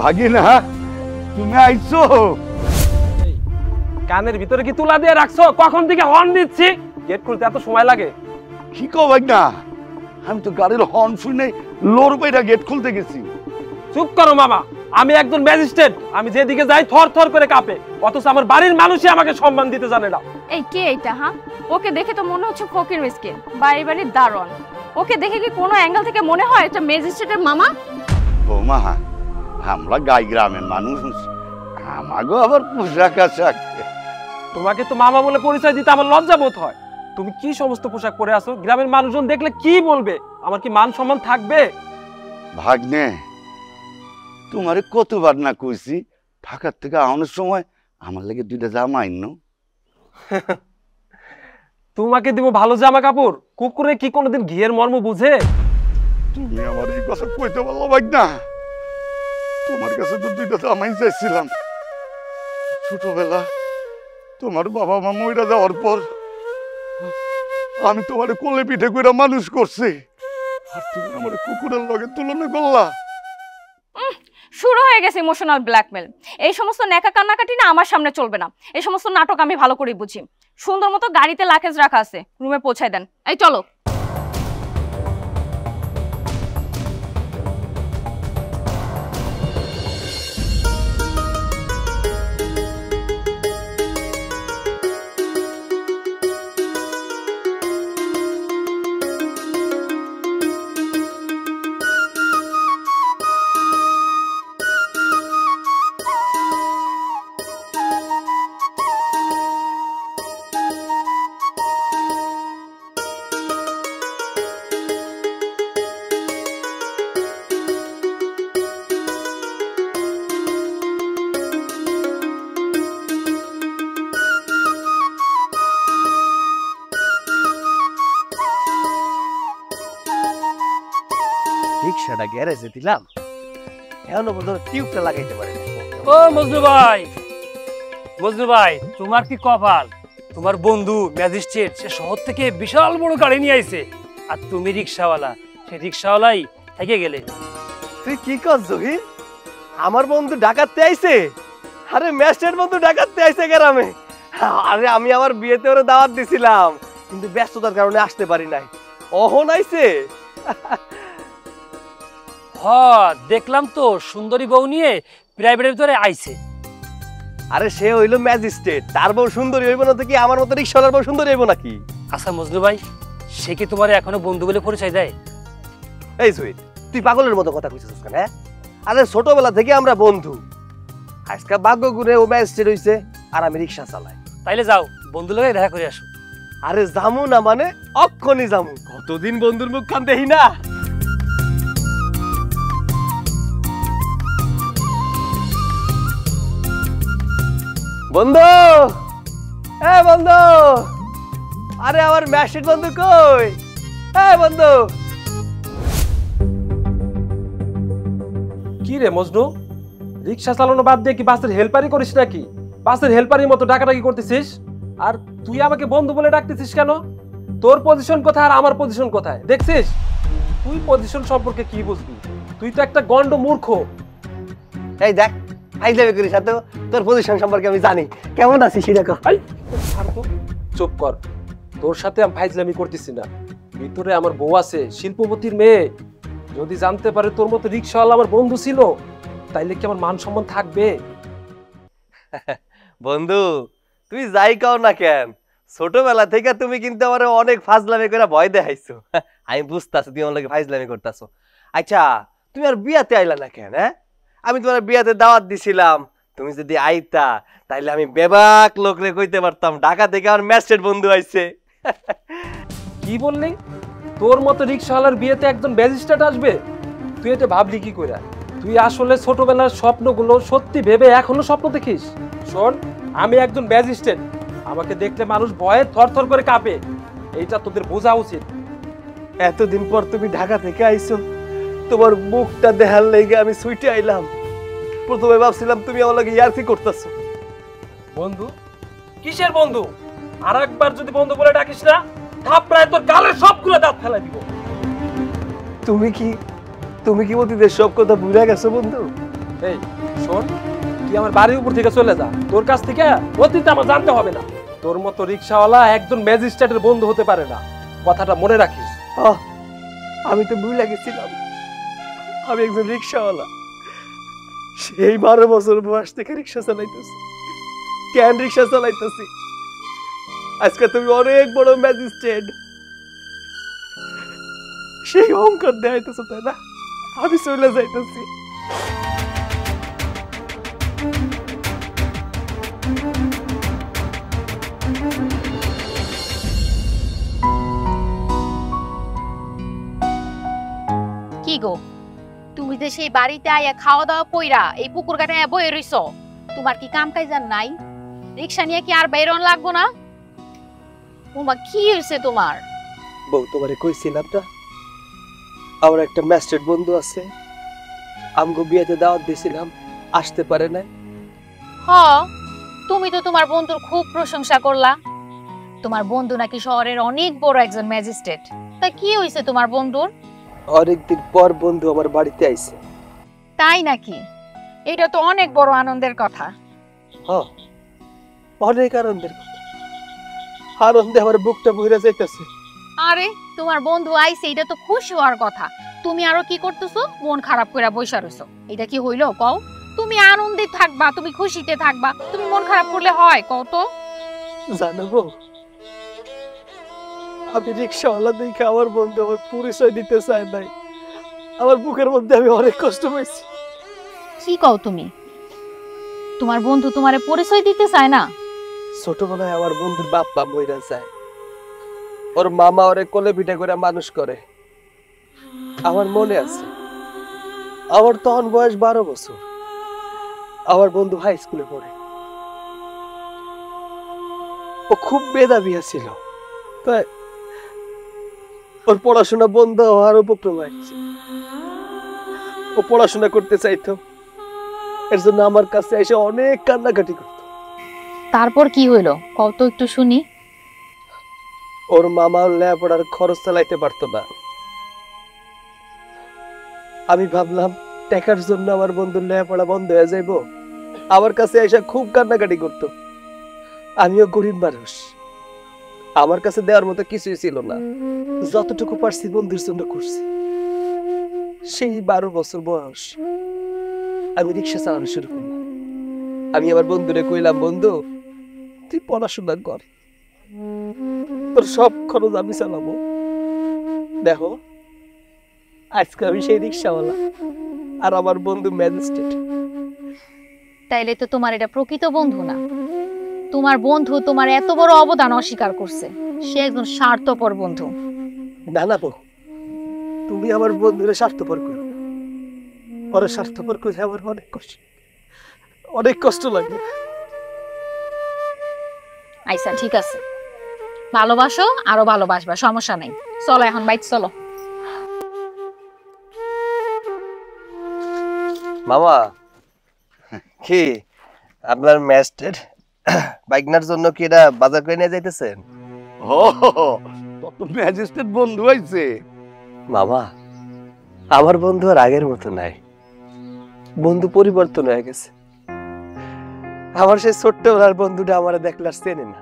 ভাগিনা তুমি আইছো? কানের ভিতরে কি তুলা দিয়ে রাখছো? কখন থেকে হর্ন দিচ্ছি, গেট খুলতে এত সময় লাগে? কি কো ভাগনা, আমি তো গাড়ির হর্ন শুনে লোর বাইরা গেট খুলতে গেছি। চুপ করো মামা, আমি একজন ম্যাজিস্ট্রেট, আমি যেদিকে যাই থর থর করে কাঁপে, অথচ আমার বাড়ির মানুষই আমাকে সম্মান দিতে জানে না। এই কে এইটা? হ্যাঁ, ওকে দেখে তো মনে হচ্ছে ফকির মিসকিন, বাড়ির দারোয়ান। ওকে দেখে কি কোনো অ্যাঙ্গেল থেকে মনে হয় এটা ম্যাজিস্ট্রেটের মামা? ও মা, আমরা গাই গ্রামের মানুষ, আমাগো আবার পোশাক আশাক। তোমাকে তো মামা বলে পরিচয় দিতে আমার লজ্জা বোধ হয়। তুমি কি সমস্ত পোশাক পরে আছো? গ্রামের মানুষজন দেখলে কি বলবে? আমার কি মান সম্মান থাকবে? ভাগ্নে, তোমারে কতবার না কইছি ঢাকার থেকে আনার সময় আমার লাগে দুইটা জামা আইনো। তোমাকে দিব ভালো জামা কাপড়, কুকুরে কি কোনোদিন ঘিয়ের মর্ম বুঝে? তুমি আমার এই কথা কইতে পারলো ভাগ্না? তোমার কাছে তো দুইটা জামাই চাইছিলাম। ছোটবেলা তোমার বাবা মা মইরা যাওয়ার পর আমি তোমার কোলে পিঠে কইরা মানুষ করছি, আর তুমি আমার কুকুরের লগে তুলনা করলা। শুরু হয়ে গেছে ইমোশনাল ব্ল্যাকমেল। এই সমস্ত নেকা কান্নাকাটি না আমার সামনে চলবে না। এই সমস্ত নাটক আমি ভালো করেই বুঝি। সুন্দর মতো গাড়িতে লাকেজ রাখা আছে, রুমে পৌঁছায় দেন। এই চলো। রিক্সাটা গ্যারেজে দিলাম, এখনো পর্যন্ত টিউবটা লাগাইতে পারে। ও মজনু ভাই, মজনু ভাই, তোমার কি কপাল! তোমার বন্ধু ম্যাজিস্ট্রেট সে শহর থেকে বিশাল বড় গাড়ি নিয়ে আইছে, আর তুমি রিক্সাওয়ালা, সে রিক্সাওয়ালাই থেকে গেলে। তুই কি কর জহির? আমার বন্ধু ডাকাতে আইছে? আরে ম্যাজিস্ট্রেট বন্ধু ডাকাতে আইছে গ্রামে? আরে আমি আমার বিয়েতে ওরে দাওয়াত দিছিলাম, কিন্তু ব্যস্ততার কারণে আসতে পারি নাই। অহন আইছে। দেখলাম তো সুন্দরী বউ নিয়ে প্রাইভেটের ভিতরে আইছে। আরে সে হইলো ম্যাজিস্ট্রেট, তার বউ সুন্দরী হইব না তো কি আমার মতো রিক্সাওয়ালার বউ সুন্দরী হইব নাকি? আচ্ছা মজনু ভাই, সে কি তোমার এখনো বন্ধু বলে পরিচয় দেয়? এই জহির, তুই পাগলের মতো কথা কইছিস কেন? হ্যাঁ, আরে ছোটবেলা থেকে আমরা বন্ধু। আজকে ভাগ্য গুণে ও ম্যাজিস্ট্রেট হইছে আর আমি রিক্সা চালাই। তাইলে যাও, বন্ধু লগে দেখা করে আসো। আরে জামু না মানে অক্ষণই জামু, কতদিন বন্ধুর মুখ খান দেখি না। বন্ধু, হ্যাঁ বন্ধু, আরে আমার ম্যাজিস্ট্রেট বন্ধু কই? হ্যাঁ বন্ধু। কি রে মজনু, রিক্সা চালানো বাদ দিয়ে কি বাসের হেল্পারি করিস নাকি? বাসের হেল্পারির মতো ডাকাডাকি করতেছিস, আর তুই আমাকে বন্ধু বলে ডাকতেছিস কেন? তোর পজিশন কোথায় আর আমার পজিশন কোথায় দেখছিস? তুই পজিশন সম্পর্কে কি বুঝবি? তুই তো একটা গন্ড মূর্খ। এই দেখ, ফাইজলামি করিস না তো, তোর পজিশন সম্পর্কে আমি জানি। কেমন আছিস সেটা কর। চুপ কর, তোর সাথে আমি ফাইজলামি করতেছি না। ভিতরে আমার বউ আছে, শিল্পপতির মেয়ে। যদি জানতে পারে তোর মতো রিক্সাওয়ালা আমার বন্ধু ছিল, তাইলে কি আমার মান সম্মান থাকবে? বন্ধু, তুই যাই কাও না কেন, ছোটবেলা থেকে তুমি কিন্তু আমার অনেক ফাজলামি করে ভয় দেখাইছো। আমি বুঝতেছি তুমি আমার লাগে ফাজলামি করতেছো। আচ্ছা, তুমি আর বিয়াতে আইলা না কেন? হ্যাঁ, আমি তোমার বিয়াতে দাওয়াত দিছিলাম, তুমি যদি আইতা তাইলে আমি বেবাক লোকরে কইতে পারতাম ঢাকা থেকে আমার ম্যাজিস্ট্রেট বন্ধু আইছে। কি বললি? তোর মতো রিক্সাওয়ালার বিয়েতে একজন ম্যাজিস্ট্রেট আসবে? তুই এটা ভাবলি কি করে? তুই আসলে ছোটবেলার স্বপ্নগুলো সত্যি ভেবে এখনো স্বপ্ন দেখিস? শোন, আমি একজন ম্যাজিস্ট্রেট, আমাকে দেখলে মানুষ ভয়ে থরথর করে কাঁপে। এইটা তোদের বোঝা উচিত। এতদিন পর তুমি ঢাকা থেকে আইছো, তোমার মুখটা দেখার লেগে আমি সুইটে আইলাম। প্রথমে ভাবছিলাম তুমি আমার লাগে ইয়ার্কি করতেছো। বন্ধু? কিসের বন্ধু? আর একবার যদি বন্ধু বলে ডাকিস না, থাপড়ায় তোর গালের সবগুলো দাঁত ফেলাই দিব। তুমি কি অতীতের সব কথা ভুলে গেছো বন্ধু? এই শোন, তুই আমার বাড়ির উপর থেকে চলে যা, তোর কাছ থেকে অতীত আমার জানতে হবে না। তোর মতো রিক্সাওয়ালা একজন ম্যাজিস্ট্রেটের বন্ধু হতে পারে না, কথাটা মনে রাখিস। আমি তো ভুলে গেছিলাম আমি একজন রিক্সাওয়ালা। সেই 12 বছর বয়স থেকে রিক্সা চালাইতেছি। কেন রিক্সা চালাইতেছি? আজকে তুমি অনেক বড় ম্যাজিস্ট্রেট, সেই অহংকার দেখাইতেছো, তাই না? আমি চলে যাইতেছি। কি গো, তুমি যে সেই বাড়িতে আইয়া খাওয়া দাওয়া কইরা এই পুকুর ঘাটে বয়ে রইছ, তোমার কি কাম কাজ নাই? রিক্সা নিয়ে কি আর বেরোন লাগবো না? ওমা, কি হয়েছে তোমার? বউ, তোমারে কইছিলাম না আমার একটা ম্যাজিস্ট্রেট বন্ধু আছে, আমগো বিয়েতে দাওয়াত দিয়েছিলাম, আসতে পারে না। হ, তুমি তো তোমার বন্ধুর খুব প্রশংসা করলা। তোমার বন্ধু নাকি শহরের অনেক বড় একজন ম্যাজিস্ট্রেট। তা কি হয়েছে তোমার বন্ধুর? অনেকদিন পর বন্ধু আমার বাড়িতে আইছে। তাই নাকি? এটা তো অনেক বড় আনন্দের কথা। হ্যাঁ, অনেক আনন্দের কথা। আনন্দে আমার বুকটা ভরে যাইতেছে। আরে, তোমার বন্ধু আইছে, এটা তো খুশি হওয়ার কথা। তুমি আরো কি করতেছো? মন খারাপ করে বসে রইছো। এটা কি হইলো কও? তুমি আনন্দে থাকবা, তুমি খুশিতে থাকবা, তুমি মন খারাপ করলে হয় কও তো? জানো, আমি রিক্সাওয়ালা দেখে আমার বন্ধু আমার পরিচয় দিতে চায় নাই। আমার বুকের মধ্যে আমি অনেক কষ্ট পাইছি। কি কও তুমি? তোমার বন্ধু তোমারে পরিচয় দিতে চায় না? ছোটবেলায় আমার বন্ধুর বাপ মা মইরা যায়, ওর মামা ওরে কোলে পিঠে করে মানুষ করে। আমার মনে আছে, আমার তখন বয়স 12 বছর। আমার বন্ধু হাই স্কুলে পড়ে। ও খুব মেধাবী ছিল, তাই ওর পড়াশোনা বন্ধ হওয়ার উপক্রম হয়েছে। ও পড়াশোনা করতে চাইতো, এর জন্য আমার কাছে এসে অনেক কান্নাকাটি করত। তারপর কি হইলো কও তো একটু শুনি। ওর মামা লেখাপড়ার খরচ চালাইতে পারতো না। আমি ভাবলাম টাকার জন্য আমার বন্ধুর লেখাপড়া বন্ধ হয়ে যাইব। আমার কাছে এসে খুব কান্নাকাটি করতো। আমিও গরিব মানুষ, আমার কাছে দেওয়ার মতো কিছুই ছিল না। যতটুকু পারছি বন্ধুর জন্য করছি। সেই 12 বছর বয়স আমি রিক্সা চালানো শুরু করলাম। আমি আমার বন্ধুরে কইলাম, বন্ধু তুই পড়াশোনা কর, তোর সব খরচ আমি চালাবো। দেখো, আজকে আমি সেই রিক্সাওয়ালা আর আমার বন্ধু ম্যাজিস্ট্রেট। তাইলে তো তোমার এটা প্রকৃত বন্ধু না। তোমার বন্ধু তোমার এত বড় অবদান অস্বীকার করছে। সে একজন স্বার্থপর বন্ধু। না না বউ, তুমি আমার বন্ধুরে স্বার্থপর করো। ওরা স্বার্থপর করে আমার অনেক কষ্ট লাগে। আচ্ছা ঠিক আছে, ভালোবাসো, আরো ভালোবাসবা, সমস্যা নাই। চলো এখন বাইক চলো। মামা, কি আপনার ম্যাজিস্ট্রেট বাইকনার জন্য কি এটা বাজার করে নিয়ে যাইতেছেন? ও, তোর তো ম্যাজিস্ট্রেট বন্ধু হইছে। মামা, আমার বন্ধু আর আগের মতো নাই। বন্ধু পরিবর্তন হয়ে গেছে। আমার সেই ছোট্টবেলার বন্ধুটা আমার দেখলে আর চেনে না।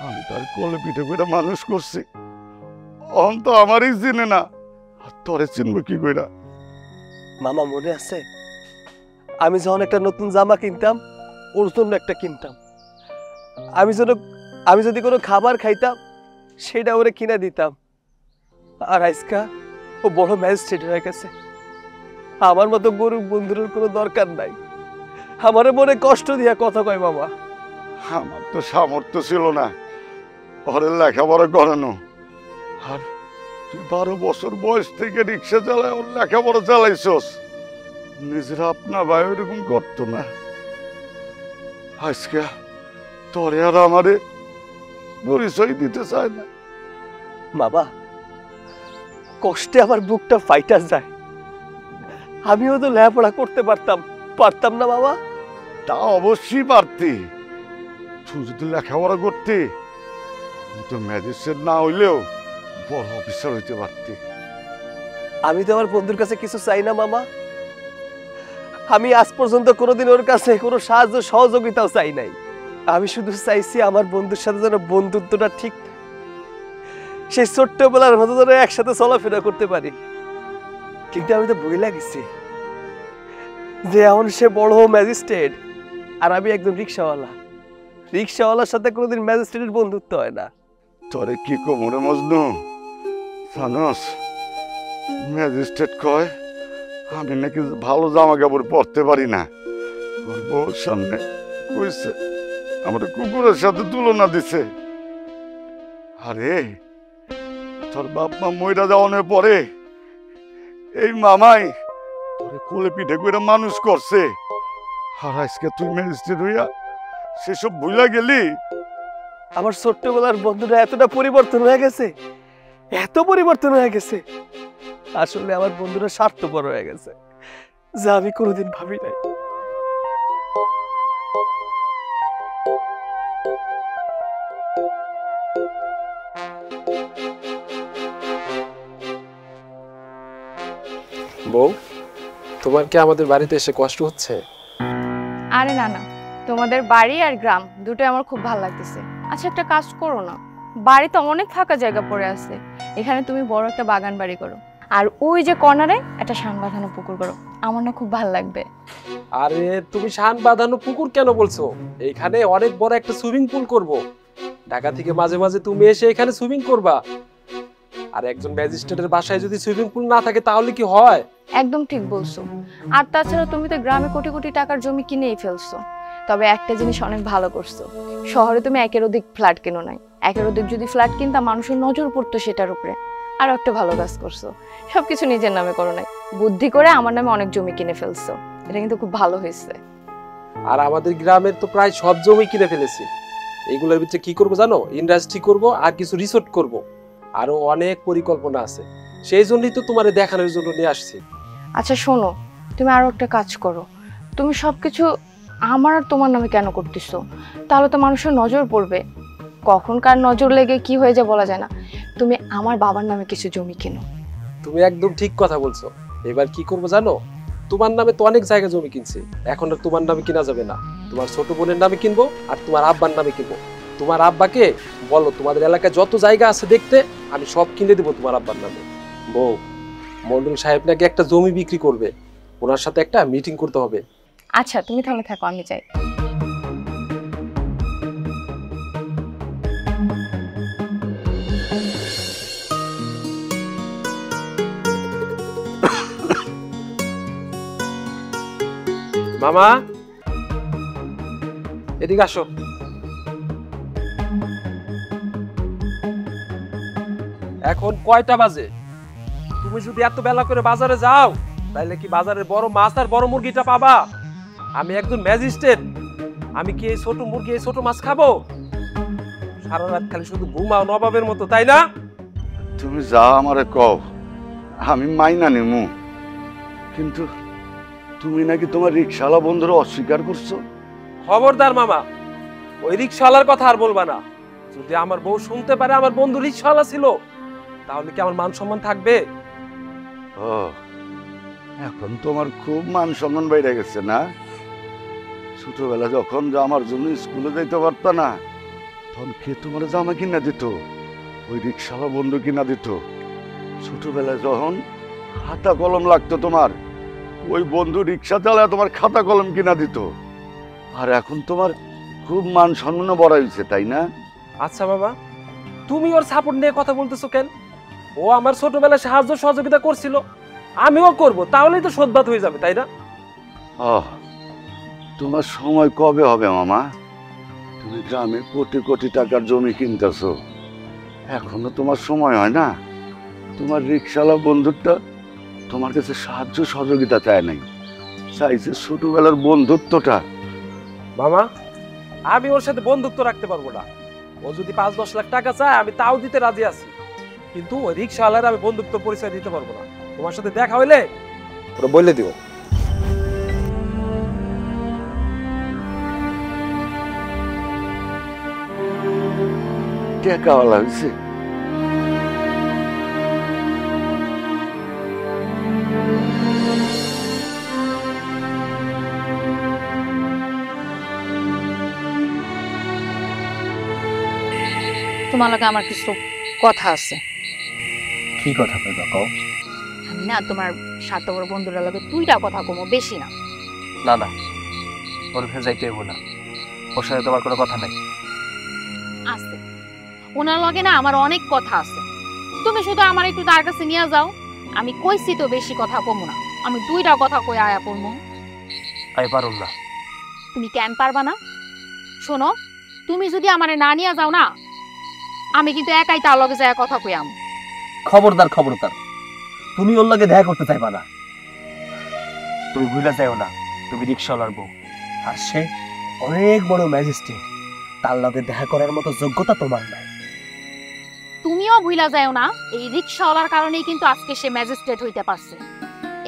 আমি তার কোলে পিঠে করে মানুষ করছি, অহন তো আমারই চিনে না, তোরে চিনবো কি কইরা? মামা, মনে আছে আমি যখন একটা নতুন জামা কিনতাম, ওর জন্য একটা কিনতাম। আমি যদি কোনো খাবার খাইতাম, সেটা ওরে কিনে দিতাম। আর আজকা ও বড় ম্যাজিস্ট্রেট হয়ে গেছে। আমার মতো গরিব বন্ধুর কোনো দরকার নাই। আমারে মনে কষ্ট দিয়া কথা কয় মামা। আমার তো সামর্থ্য ছিল না ওরে লেখাপড়া করানো। আর তুই 12 বছর বয়স থেকে রিক্সা চালায় ওর লেখাপড়া চালাইছস। নিজের আপনা ভাই ওরকম করতো না। আজকে তোরে আর আমারে পরিচয় দিতে চায় না। বাবা, কষ্টে আমার বুকটা ফাইটা যায়। আমিও তো লেখাপড়া করতে পারতাম না বাবা। তা অবশ্যই পারতি। তুই যদি লেখাপড়া করতি, তো ম্যাজিস্ট্রেট না হইলেও বড় অফিসার হইতে পারতি। আমি তো আমার বন্ধুর কাছে কিছু চাই না মামা। আমি আজ পর্যন্ত কোনোদিন ওর কাছে কোনো সাহায্য সহযোগিতাও চাই নাই। আমি শুধু চাইছি আমার বন্ধুর সাথে যেন বন্ধুত্বটা ঠিক সেই ছোট্টবেলার মতো যেন একসাথে চলাফেরা করতে পারি। কিন্তু আমি তো ভুলে গেছি যে এখন সে বড় ম্যাজিস্ট্রেট আর আমি একদম রিক্সাওয়ালা। রিক্সাওয়ালার সাথে কোনোদিন ম্যাজিস্ট্রেটের বন্ধুত্ব হয় না। তোরে কি কমরে মজনু জানোস, ম্যাজিস্ট্রেট কয় আমি নাকি ভালো জামা কাপড় পরতে পারি না। ওর বউর সামনে কইছে আমার কুকুরের সাথে তুলনা দিছে। আরে তোর বাপ মা মইরা যাওয়ানোর পরে এই মামাই তোরে কোলে পিঠে করে মানুষ করছে, আর আজকে তুই ম্যাজিস্ট্রেট হইয়া সেসব ভুলা গেলি। আমার ছোট্টবেলার বন্ধুরা এতটা পরিবর্তন হয়ে গেছে, এত পরিবর্তন হয়ে গেছে। আসলে আমার বন্ধুরা স্বার্থপর হয়ে গেছে, যা আমি কোনোদিন ভাবি নাই। বউ, তোমার কি আমাদের বাড়িতে এসে কষ্ট হচ্ছে? আরে না না, তোমাদের বাড়ি আর গ্রাম দুটোই আমার খুব ভালো লাগতেছে। আচ্ছা একটা কাজ করো না, বাড়িতে অনেক ফাঁকা জায়গা পড়ে আছে, এখানে তুমি বড় একটা বাগান বাড়ি করো, আর ওই যে কর্নারে একটা শান বাঁধানো পুকুর করো, আমার না খুব ভালো লাগবে। আরে তুমি শান বাঁধানো পুকুর কেন বলছো? এইখানে অনেক বড় একটা সুইমিং পুল করব। ঢাকা থেকে মাঝে মাঝে তুমি এসে এখানে সুইমিং করবা। আর একজন ম্যাজিস্ট্রেটের বাসায় যদি সুইমিং পুল না থাকে তাহলে কি হয়? একদম ঠিক বলছো। আর তাছাড়া তুমি তো গ্রামে কোটি কোটি টাকার জমি কিনেই ফেলছো। তবে একটা জিনিস অনেক ভালো করছো, শহরে তুমি একের অধিক ফ্ল্যাট কেনো নাই। একের অধিক যদি ফ্ল্যাট কিনতাম মানুষের নজর পড়তো সেটার উপরে। আর একটা ভালো কাজ করছো, সবকিছু নিজের নামে করো নাই, বুদ্ধি করে আমার নামে অনেক জমি কিনে ফেলছো। এটা কিন্তু খুব ভালো হয়েছে। আর আমাদের গ্রামের তো প্রায় সব জমি কিনে ফেলেছি। এগুলোর ভিতরে কি করব জানো? ইন্ডাস্ট্রি করব আর কিছু রিসোর্ট করব। আরো অনেক পরিকল্পনা আছে, সেই জন্যই তো তোমারে দেখানোর জন্য নিয়ে আসছি। আচ্ছা শোনো, তুমি আরো একটা কাজ করো, তুমি সবকিছু আমার আর তোমার নামে কেন করতেছো? তাহলে তো মানুষের নজর পড়বে, কখন কার নজর লেগে কি হয়ে যায় বলা যায় না। তুমি আমার বাবার নামে কিছু জমি কিনো। তুমি একদম ঠিক কথা বলছো। এবার কি করব জানো? তোমার নামে তো অনেক জায়গা জমি কিনছি, এখন আর তোমার নামে কিনা যাবে না। তোমার ছোট বোনের নামে কিনবো আর তোমার আব্বার নামে কিনবো। তোমার আব্বাকে বলো তোমাদের এলাকায় যত জায়গা আছে দেখতে, আমি সব কিনে দেবো তোমার আব্বার নামে। বউ, মন্ডল সাহেব নাকি একটা জমি বিক্রি করবে, ওনার সাথে একটা মিটিং করতে হবে। আচ্ছা তুমি তাহলে থাকো, আমি যাই। মামা এদিকে আসো। এখন কয়টা বাজে? তুমি যদি এত বেলা করে বাজারে যাও তাহলে কি বাজারের বড় মাছ আর বড় মুরগিটা পাবা? আমি একজন ম্যাজিস্ট্রেট, আমি কি এই ছোট মুরগি এই ছোট মাছ খাবো? সারা রাত খালি শুধু ঘুমাও নবাবের মতো, তাই না? তুমি যা আমারে কও আমি মাইনা নিমু, কিন্তু তুমি নাকি তোমার রিক্সাওয়ালা বন্ধুরা অস্বীকার করছো। খবরদার মামা, ওই রিক্সাওয়ালার কথা আর বলবা না। যদি আমার বউ শুনতে পারে আমার বন্ধু রিক্সাওয়ালা ছিল, তাহলে কি আমার মান সম্মান থাকবে? ও, এখন তোমার খুব মান সম্মান বাইরে গেছে না? ছোটবেলা যখন জামার জন্য স্কুলে যাইতে পারত না, তখন কে তোমার জামা কিনা দিত? ওই রিক্সাওয়ালা বন্ধু কিনা দিত। ছোটবেলায় যখন খাতা কলম লাগতো তোমার, ওই বন্ধু রিক্সা চালায় তোমার খাতা কলম কিনা দিত। আর এখন তোমার খুব মান সম্মান বড় হয়েছে, তাই না? আচ্ছা বাবা, তুমি ওর সাপোর্ট নিয়ে কথা বলতেছো কেন? ও আমার ছোটবেলায় সাহায্য সহযোগিতা করছিল, আমিও করব, তাহলেই তো সদবাদ হয়ে যাবে, তাই না? তোমার সময় কবে হবে মামা? তুমি গ্রামে কোটি কোটি টাকার জমি কিনতেছো, এখনো তোমার সময় হয় না? তোমার রিক্সাওয়ালা বন্ধুটা তোমার কাছে সাহায্য সহযোগিতা চায় নাই, চাইছে ছোটবেলার বন্ধুত্বটা। মামা, আমি ওর সাথে বন্ধুত্ব রাখতে পারবো না। ও যদি ৫-১০ লাখ টাকা চায় আমি তাও দিতে রাজি আছি, কিন্তু ওই রিক্সাওয়ালার আমি বন্ধুত্ব পরিচয় দিতে পারবো না। তোমার সাথে দেখা হইলে ওরা বলে দিও। টাকাওয়ালা হয়েছে, তোমার লগে আমার কিছু কথা আছে। কি কথা কইবা কও? আমি না তোমার সাত বড় বন্ধুরা লগে দুইটা কথা কমো, বেশি না। না না, ওর কাছে যাইতে হইব না, ওর সাথে তোমার কোনো কথা নাই। আছে, ওনার লগে না আমার অনেক কথা আছে। তুমি শুধু আমার একটু তার কাছে নিয়ে যাও। আমি কইছি তো বেশি কথা কমো না, আমি দুইটা কথা কই আয়া পড়মু। আমি পারুম না। তুমি কেন পারবা না? শোনো, তুমি যদি আমারে না নিয়ে যাও না, আমি কিন্তু একাই তার লগে যায় কথা কইয়াম। খবরদার খবরদার, তুমি ওর লগে দেখা করতে চাইবা না। তুমি ভুলে যাও না, তুমি রিক্সাওয়ালার বউ, আর সে অনেক বড় ম্যাজিস্ট্রেট। তার লগে দেখা করার মতো যোগ্যতা তোমার নাই। তুমিও ভুলা যাও না, এই রিক্সাওয়ালার কারণেই কিন্তু আজকে সে ম্যাজিস্ট্রেট হইতে পারছে।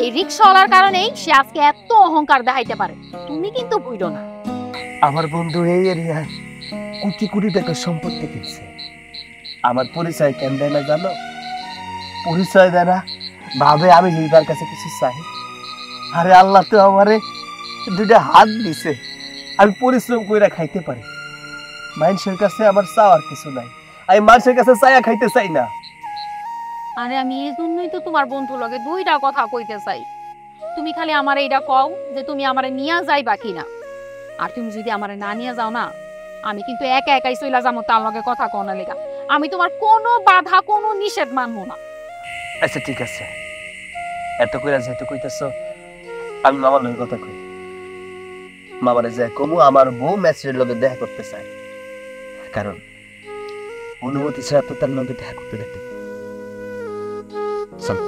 এই রিক্সাওয়ালার কারণেই সে আজকে এত অহংকার দেখাইতে পারে। তুমি কিন্তু ভুলো না। আমার বন্ধু এই এরিয়ায় কোটি কোটি টাকার সম্পত্তি কিনছে। আমার পরিচয় কেন দেয় না জানো? পরিচয় দেয় না, ভাবে আমি যদি তার কাছে কিছু চাই। আরে আল্লাহ তো আমারে দুইটা হাত দিছে, আমি পরিশ্রম কইরা খাইতে পারি। মানুষের কাছে আমার চাওয়ার কিছু নাই, আমি মানুষের কাছে চাইয়া খাইতে চাই না। আরে আমি এই জন্যই তো তোমার বন্ধুর লগে দুইটা কথা কইতে চাই। তুমি খালি আমার এইটা কও যে তুমি আমারে নিয়ে যাইবা কিনা। আর তুমি যদি আমারে না নিয়ে যাও না, আমি কিন্তু একা একাই চইলা যাবো তার লগে কথা কও না লেগা। আমি তোমার কোনো বাধা, কোনো নিষেধ মানবো না। আচ্ছা ঠিক আছে, এত কইরা যেহেতু কইতেছ, আমি মামার লগে কথা কই। মামারে যে কমু আমার বউ ম্যাচের লগে দেখা করতে চাই, কারণ অনুমতি ছাড়া তো তার লগে দেখা করতে দেখতে। চল।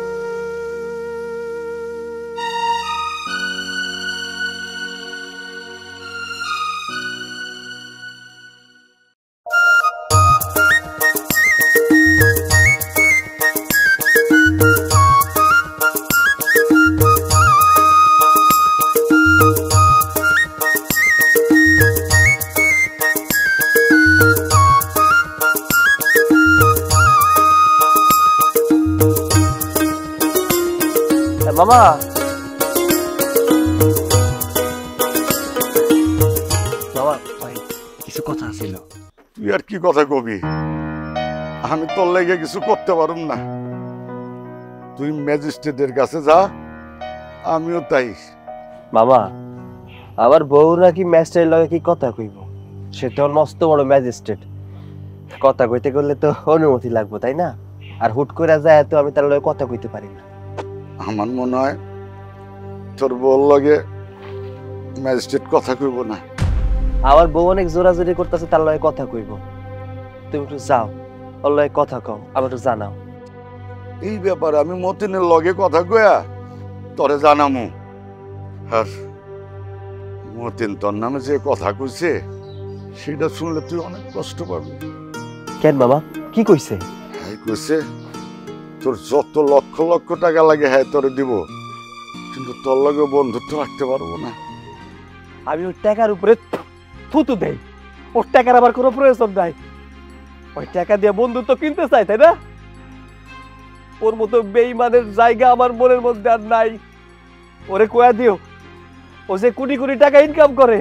মামা, মামা ভাই কিছু কথা ছিল। তুই আর কি কথা কবি? আমি তোর লেগে কিছু করতে পারুম না। তুই ম্যাজিস্ট্রেটের কাছে যা, আমিও তাই। মামা, আমার বউ নাকি ম্যাজিস্ট্রেটের লগে কি কথা কইব? সে তো মস্ত বড় ম্যাজিস্ট্রেট, কথা কইতে গেলে তো অনুমতি লাগবে, তাই না? আর হুট করে যায় তো আমি তার লগে কথা কইতে পারি না। আমার মনে হয় তোর বউর লগে ম্যাজিস্ট্রেট কথা কইব না। আমার বউ অনেক জোরাজোরি করতেছে, তার লগে কথা কইব। তুমি একটু যাও, ওর লগে কথা কও, আমার একটু জানাও। এই ব্যাপারে আমি মতিনের লগে কথা কয়া তোরে জানামু। আর মতিন তোর নামে যে কথা কইছে সেটা শুনলে তুই অনেক কষ্ট পাবি। কেন মামা, কি কইছে? হ্যাঁ কইছে তোর যত লক্ষ লক্ষ টাকা লাগে হ্যাঁ তোরে দিব, কিন্তু তোর লগে বন্ধুত্ব রাখতে পারবো না। আমি ওই টাকার উপরে থুতু দেই, ওর টাকার আবার কোনো প্রয়োজন নাই। ওই টাকা দিয়ে বন্ধুত্ব কিনতে চাই, তাই না? ওর মতো বেঈমানের জায়গা আমার মনের মধ্যে আর নাই। ওরে কয়া দিও, ও যে কোটি কোটি টাকা ইনকাম করে,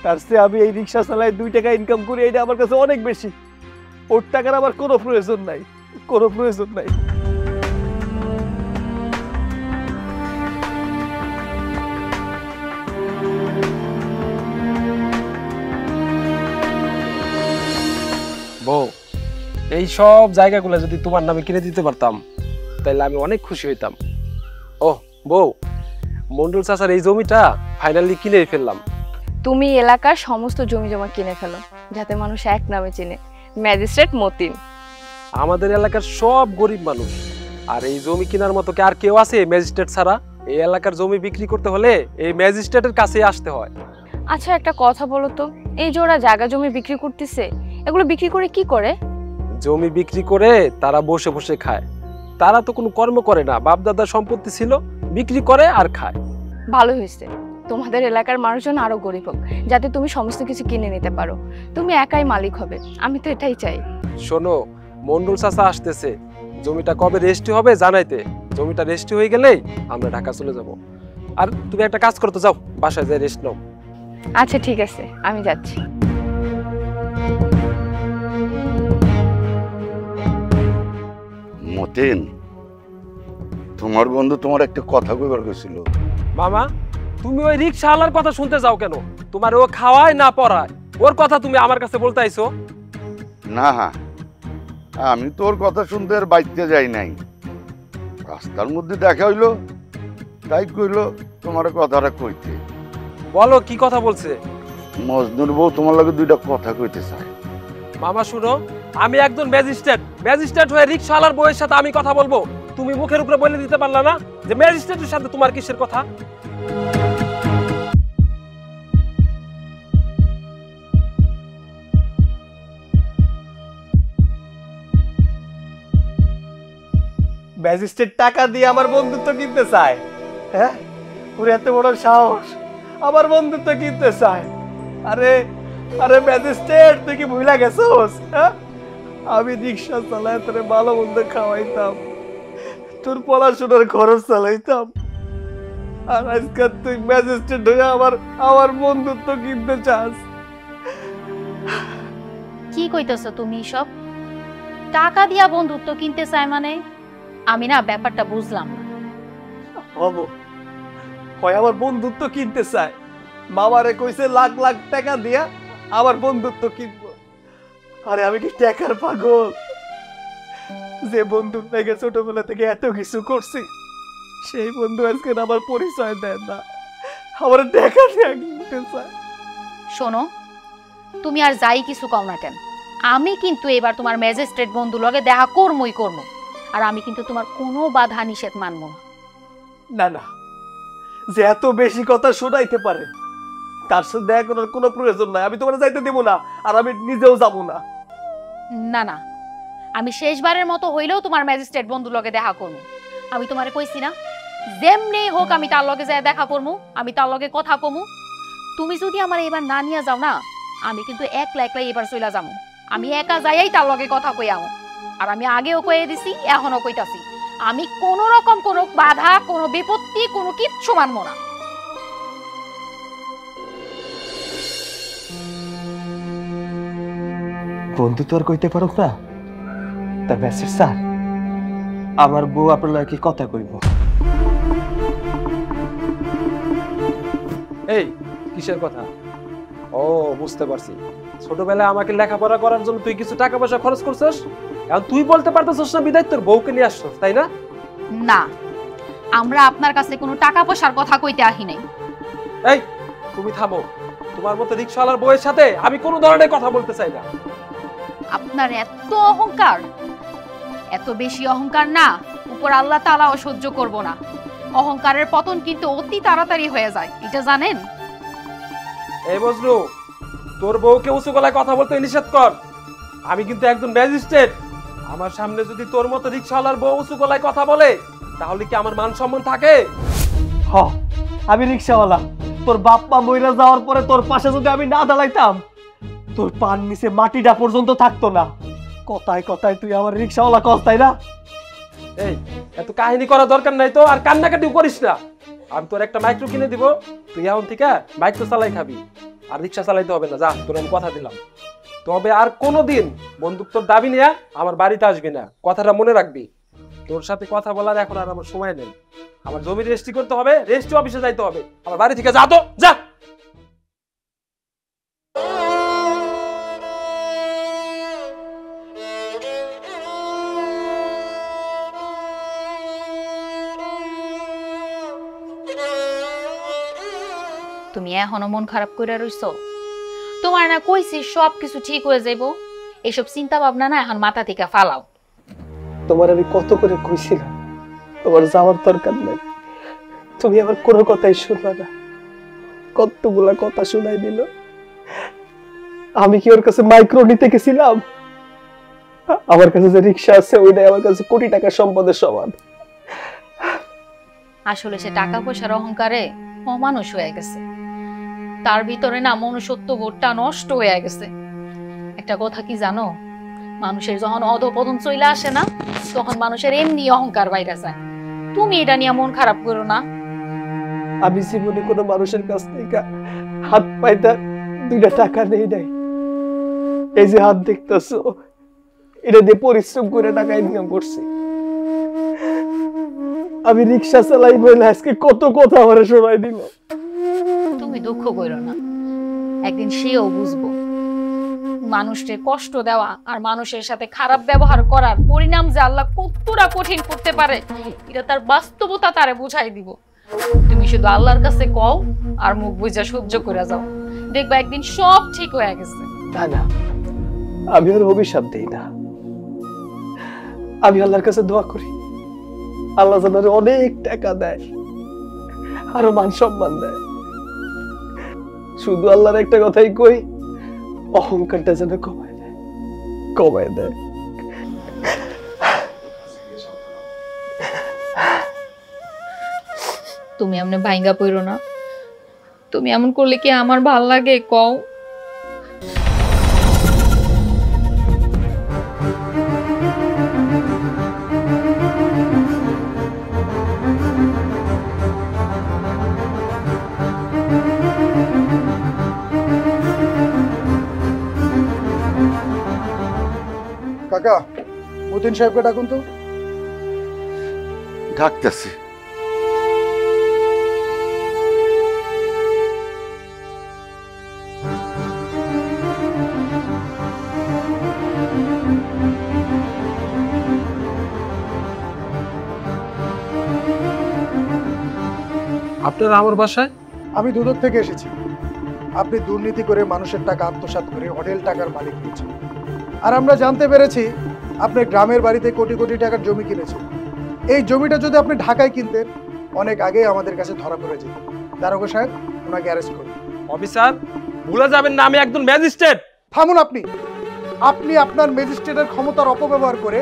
তার চেয়ে আমি এই রিক্সা চালাই 2 টাকা ইনকাম করি, এটা আমার কাছে অনেক বেশি। ওর টাকার আমার কোনো প্রয়োজন নাই, কোনো প্রয়োজন নাই। বউ, এই সব জায়গাগুলো যদি তোমার নামে কিনে দিতে পারতাম তাহলে আমি অনেক খুশি হইতাম। ও বউ, মন্ডল চাচার এই জমিটা ফাইনালি কিনে ফেললাম। তুমি এলাকার সমস্ত জমি জমা কিনে ফেলো, যাতে মানুষ এক নামে চিনে, ম্যাজিস্ট্রেট মতিন। আমাদের এলাকার সব গরিব মানুষ, আর এই জমি কেনার মতো কি আর কেউ আছে ম্যাজিস্ট্রেট ছাড়া? এই এলাকার জমি বিক্রি করতে হলে এই ম্যাজিস্ট্রেটের কাছেই আসতে হয়। আচ্ছা একটা কথা বলো তো, এই যে ওরা জায়গা জমি বিক্রি করতেছে, এগুলো বিক্রি করে কি করে? জমি বিক্রি করে তারা বসে বসে খায়। তারা তো কোনো কর্ম করে না, বাপ দাদার সম্পত্তি ছিল, বিক্রি করে আর খায়। ভালো হয়েছে, তোমাদের এলাকার মানুষজন আরো গরিব হোক, যাতে তুমি সমস্ত কিছু কিনে নিতে পারো। তুমি একাই মালিক হবে, আমি তো এটাই চাই। শোনো, মন্ডল চাচা আসতেছে, জমিটা কবে রেজিস্ট্রি হবে জানাইতে। জমিটা রেজিস্ট্রি হয়ে গেলেই আমরা ঢাকা চলে যাব। আর তুমি একটা কাজ করতে যাও, বাসায় যাই রেস্ট নাও। আচ্ছা ঠিক আছে, আমি যাচ্ছি। মতিন, তোমার বন্ধু তোমার একটা কথা কইবার কইছিল। মামা, তুমি ওই রিক্সাওয়ালার কথা শুনতে যাও কেন? তোমার ও খাওয়ায় না পড়ায়, ওর কথা তুমি আমার কাছে বলতে আইছো? না, আমি তোর কথা শুনতে আর বাইতে যাই নাই, রাস্তার মধ্যে দেখা হইলো, তাই কইলো তোমার কথাটা কইতে। বলো কি কথা বলছে? মজনুর বউ তোমার লগে দুইটা কথা কইতে চায়। মামা শুনো, আমি একজন ম্যাজিস্ট্রেট হয়ে রিক্সাওয়ালার বউয়ের সাথে আমি কথা বলবো? তুমি মুখের উপরে বলে দিতে পারলা না যে ম্যাজিস্ট্রেটের সাথে তোমার কিসের কথা? ম্যাজিস্ট্রেট টাকা দিয়ে আমার বন্ধুত্ব কিনতে চায়? হ্যাঁ, ওর এত বড় সাহস আমার বন্ধুত্ব কিনতে চায়? আরে আরে ম্যাজিস্ট্রেট, তুই কি ভুলা গেছোস? হ্যাঁ, আমি রিক্সা চালায় তোরে ভালো মন্দ খাওয়াইতাম, তোর পড়াশোনার খরচ চালাইতাম, আর আজকাল তুই ম্যাজিস্ট্রেট হয়ে আমার বন্ধুত্ব কিনতে চাস? কি কইতেছ তুমি সব? টাকা দিয়া বন্ধুত্ব কিনতে চায় মানে? আমি না ব্যাপারটা বুঝলাম না। বাবু, হয় আমার বন্ধুত্ব কিনতে চায়, মামারে কইছে লাখ লাখ টাকা দিয়া আমার বন্ধুত্ব কিনবো। আরে আমি কি টাকার পাগল? যে বন্ধুর থেকে ছোটবেলা থেকে এত কিছু করছি, সেই বন্ধু আজকে আমার পরিচয় দেয় না, আমার টাকা দিয়ে কিনতে চায়। শোনো, তুমি আর যাই কিছু কও না কেন, আমি কিন্তু এবার তোমার ম্যাজিস্ট্রেট বন্ধু লগে দেখা করমই করবো, আর আমি কিন্তু তোমার কোনো বাধা নিষেধ মানবো না। না না, যে এত বেশি কথা শোনাইতে পারে তার সাথে দেখা করার কোনো প্রয়োজন নাই। আমি তোমার যাইতে দেবো না, আর আমি নিজেও যাবো না। না না, আমি শেষবারের মতো হইলেও তোমার ম্যাজিস্ট্রেট বন্ধু লগে দেখা করবো। আমি তোমারে কইছি না, যেমনি হোক আমি তার লগে যাই দেখা করবো, আমি তার লগে কথা কমু। তুমি যদি আমার এবার না নিয়ে যাও না, আমি কিন্তু একলা একলাই এবার চলে যাবো। আমি একা যাইয়াই তার লগে কথা কই আমো। আর আমি আগেও কয়ে দিছি, এখনো কইতাছি, আমি কোন রকম কোনো বাধা, কোনো বিপত্তি, কোনো কিচ্ছু মানবো না। বন্ধু তো আর কইতে পারো না, তার মেসেজ স্যার, আমার বউ আপনার কি কথা কইব? এই কিসের কথা? ও, বুঝতে পারছি, ছোটবেলায় আমাকে লেখাপড়া করার জন্য তুই কিছু টাকা পয়সা খরচ করছিস, এখন তুই বলতে পারতেছিস না বিদায় তোর বউকে নিয়ে আসছিস, তাই না? না, আমরা আপনার কাছে কোনো টাকা পয়সার কথা কইতে আহি নাই। এই তুমি থামো, তোমার মতো রিকশাওয়ালার বউয়ের সাথে আমি কোনো ধরনের কথা বলতে চাই না। আপনার এত অহংকার, এত বেশি অহংকার না, উপর আল্লাহ তাআলাও সহ্য করব না। অহংকারের পতন কিন্তু অতি তাড়াতাড়ি হয়ে যায়, এটা জানেন? এই বজলু, তোর বউকে উঁচু গলায় কথা বলতে নিষেধ কর। আমি কিন্তু একজন ম্যাজিস্ট্রেট, আমার সামনে যদি তোর মতো রিকশাওয়ালার বউ উঁচু গলায় কথা বলে, তাহলে কি আমার মান সম্মান থাকে? হ, আমি রিক্সাওয়ালা, তোর বাপ মা মইরা যাওয়ার পরে তোর পাশে যদি আমি না দাঁড়াইতাম, তোর পান নিচে মাটিটা পর্যন্ত থাকতো না। কথায় কথায় তুই আমার রিক্সাওয়ালা কস, তাই না? এই এত কাহিনী করা দরকার নাই তো, আর কান্নাকাটিও করিস না। আমি তোর একটা মাইক্রো কিনে দিব, তুই এখন থেকে মাইক্রো চালাই খাবি, আর রিক্সা চালাইতে হবে না। যা, তোর আমি কথা দিলাম। তবে আর কোনোদিন বন্ধুত্বর দাবি নিয়ে আমার বাড়িতে আসবি না, কথাটা মনে রাখবি। তোর সাথে কথা বলার এখন আর আমার সময় নেই, আমার জমি রেজিস্ট্রি করতে হবে, রেজিস্ট্রি অফিসে যাইতে হবে, আমার বাড়ি থেকে যা তো যা। তুমি এখনো মন খারাপ করে রইছো? তোমার না কইছি সব কিছু ঠিক হয়ে যাইব, এসব চিন্তা ভাবনা না এখন মাথা থেকে ফালাও। তোমার আমি কত করে কইছিলাম তোমার যাওয়ার দরকার নাই, তুমি আমার কোনো কথাই শুনলা না। কতগুলা কথা শোনাই দিল। আমি কি ওর কাছে মাইক্রো নিতে গেছিলাম? আমার কাছে যে রিক্সা আছে ওইটাই আমার কাছে কোটি টাকা সম্পদের সমান। আসলে সে টাকা পয়সার অহংকারে অমানুষ হয়ে গেছে, তার ভিতরে না মনুষ্যত্ব বোধটা নষ্ট হয়ে গেছে। একটা কথা কি জানো, মানুষের যখন অধপতন চলে আসে না, তখন মানুষের এমনি অহংকার বাইরে যায়। তুমি এটা নিয়ে মন খারাপ করো না। আমি জীবনে কোনো মানুষের কাছ থেকে হাত পাইতা দুইটা টাকা নেই নাই। এই যে হাত দেখতেছো, এটা দিয়ে পরিশ্রম করে টাকা ইনকাম করছি। আমি রিক্সা চালাই বলে আজকে কত কথা আমারে শোনাই দিল। তুমি দুঃখ করো না, একদিন সেও বুঝবো মানুষকে কষ্ট দেওয়া আর মানুষের সাথে খারাপ ব্যবহার করার পরিণাম যে আল্লাহ কতটা কঠিন করতে পারে এটা তার বাস্তবতা তারে বুঝাই দিব। তুমি শুধু আল্লাহর কাছে কও আর মুখ বুঝা সহ্য করে যাও, দেখবা একদিন সব ঠিক হয়ে গেছে। না না, আমি আর অভিশাপ দেই না, আমি আল্লাহর কাছে দোয়া করি আল্লাহ যেন অনেক টাকা দেয়, আরো মান সম্মান দেয়। শুধু আল্লাহর একটা কথাই কই, অহংকারটা যেন কমায় দেয়, কমায় দেয়। তুমি এমন ভাঙ্গা পড়ো না, তুমি এমন করলে কি আমার ভাল লাগে কও? কাকা, মতিন সাহেবকে ডাকুন তো। ডাকতেছি। আপনারা আমার বাসায়? আমি দুদক থেকে এসেছি। আপনি দুর্নীতি করে মানুষের টাকা আত্মসাৎ করে হোটেল টাকার মালিক হয়েছেন, আর আমরা জানতে পেরেছি আপনি গ্রামের বাড়িতে কোটি কোটি টাকার জমি কিনেছেন। এই জমিটা যদি আপনি ঢাকায় কিনতেন অনেক আগেই আমাদের কাছে ধরা পড়ে যেত। দারোগা সাহেব, ওনাকে অ্যারেস্ট করুন। অফিসার, ভুলে যাবেন না আমি একজন ম্যাজিস্ট্রেট। থামুন আপনি। আপনি আপনার ম্যাজিস্ট্রেটের ক্ষমতার অপব্যবহার করে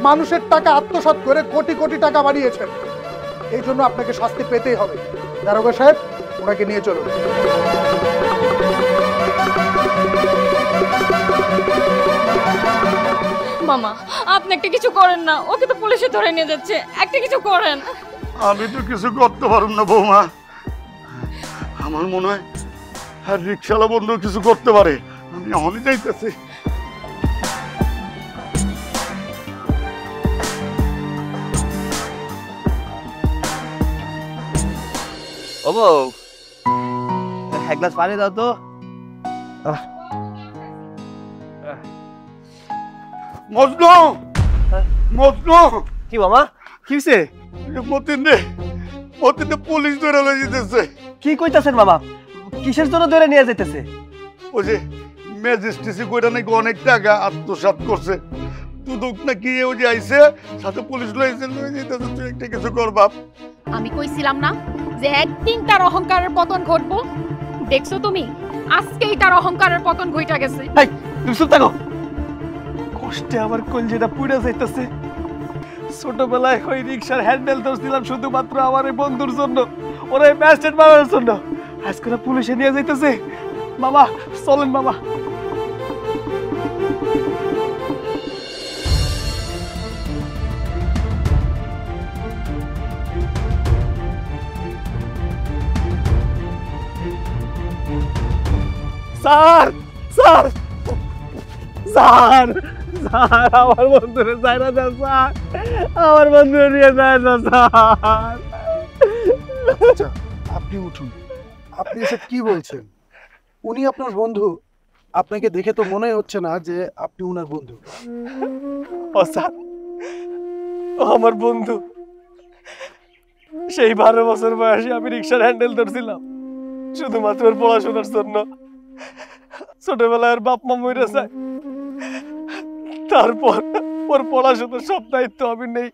মানুষের টাকা আত্মসাৎ করে কোটি কোটি টাকা বানিয়েছেন। এই জন্য আপনাকে শাস্তি পেতেই হবে। দারোগা সাহেব, ওনাকে নিয়ে চলুন। মামা, আপনি একটা কিছু করেন না, ওকে তো পুলিশে ধরে নিয়ে যাচ্ছে, একটা কিছু করেন। আমি তো কিছু করতে পারুম না বৌমা, আমার মনে হয় আর রিক্সাওয়ালা বন্ধু কিছু করতে পারে। আমি এখনই যাইতেছি। ও বউ, এক গ্লাস পানি দাও তো। মজনু, মজনু, কি মামা, কি হইছে? মতিন দে পুলিশ ধরে লয়ে যেতেছে। কি কইতাছেন মামা? কিসের জন্য ধরে নিয়ে যাইতেছে? ওই যে ম্যাজিস্ট্রেসি কইরা নাকি অনেক টাকা আত্মসাৎ করছে, দুদক নাকি ওই যে আইছে সাথে পুলিশ লয়ে যেতেছে। তুই একটা কিছু কর বাপ। আমি কইছিলাম না যে একদিন তার অহংকারের পতন ঘটবো? দেখছো তুমি, আজকেই তার অহংকারের পতন ঘইটা গেছে। এই, তুমি চুপ থাকো। কষ্টে আমার কলজেটা পুড়ে যাইতেছে। ছোটবেলায় ওই রিক্সার হ্যান্ডেল ধরছিলাম শুধুমাত্র আমার এই বন্ধুর জন্য, ওরা ম্যাজিস্ট্রেট বানানোর জন্য। আজকে পুলিশে নিয়ে যাইতেছে। মামা চলেন মামা। স্যার, স্যার, স্যার, স্যার, আমার বন্ধুরে যায় না স্যার, আমার বন্ধুরে নিয়ে যায় না স্যার। আচ্ছা, আপনি উঠুন। আপনি এসব কি বলছেন? উনি আপনার বন্ধু। আপনাকে দেখে তো মনে হচ্ছে না যে আপনি উনার বন্ধু। ও স্যার, ও আমার বন্ধু। সেই 12 বছর বয়সে আমি রিক্সার হ্যান্ডেল ধরছিলাম শুধুমাত্র ওর পড়াশোনার জন্য। ছোটবেলায় ওর বাপ মা মরে যায়, তারপর ওর পড়াশোনার সব দায়িত্ব আমি নেই।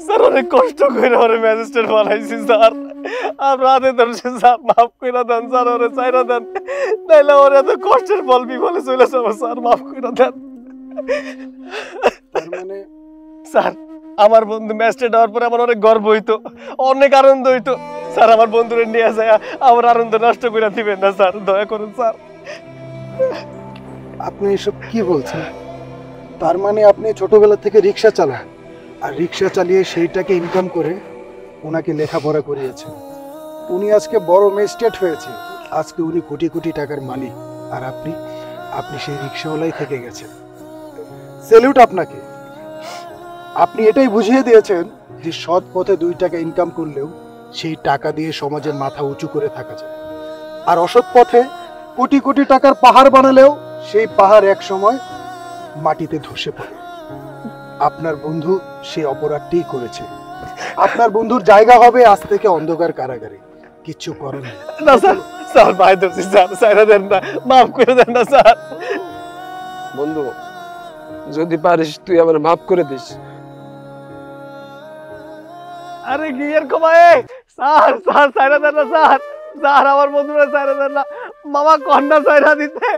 স্যার অনেক কষ্ট করে ওরে ম্যাজিস্ট্রেট বানাইছি স্যার। আমরা হাতে ধরছি স্যার, মাফ করে দেন স্যার, ওরে চাইরা দেন, নাইলে ওর এত কষ্টের ফল বিফলে চলে যাবো স্যার, মাফ করে দেন। তার মানে স্যার, আমার বন্ধু ম্যাজিস্ট্রেট হওয়ার পরে আমার অনেক গর্ব হইতো, অনেক আনন্দ হইতো। স্যার আমার বন্ধুরে নিয়ে যায়, আমার আনন্দ নষ্ট করে দিবেন না স্যার, দয়া করুন স্যার। আপনি এসব কি বলছেন? তার মানে আপনি ছোটবেলা থেকে রিক্সা চালান, আর রিক্সা চালিয়ে সেইটাকে ইনকাম করে ওনাকে লেখাপড়া করিয়েছেন। উনি আজকে বড় ম্যাজিস্ট্রেট হয়েছে, আজকে উনি কোটি কোটি টাকার মালিক, আর আপনি সেই রিক্সাওয়ালাই থেকে গেছেন। স্যালিউট আপনাকে। আপনি এটাই বুঝিয়ে দিয়েছেন যে সৎ পথে 2 টাকা ইনকাম করলেও সেই টাকা দিয়ে সমাজের মাথা উঁচু করে থাকা যায়, আর অসৎ পথে কোটি কোটি টাকার পাহাড় বানালেও সেই পাহাড় এক সময় মাটিতে ধসে পড়ে। আপনার বন্ধু সেই অপরাধটিই করেছে। আপনার বন্ধুর জায়গা হবে আজ থেকে অন্ধকার কারাগারে। কিচ্ছু করেন না স্যার, স্যার ভাই ধরছি স্যার, ছাইরা দেন না, মাফ করে দেন না স্যার। বন্ধু, যদি পারিস তুই আমার মাফ করে দিস। আরে কি এর কমায় স্যার, স্যার ছাইরা দেন না স্যার, স্যার আমার বন্ধুরা ছাইরা দেন না, মামা কন্যা ছাইরা দিতে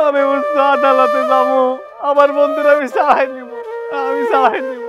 আমি উচ্চ আদালতে যাবো, আমার বন্ধুরা আমি সাহায্য নিব, আমি সাহায্য নিব।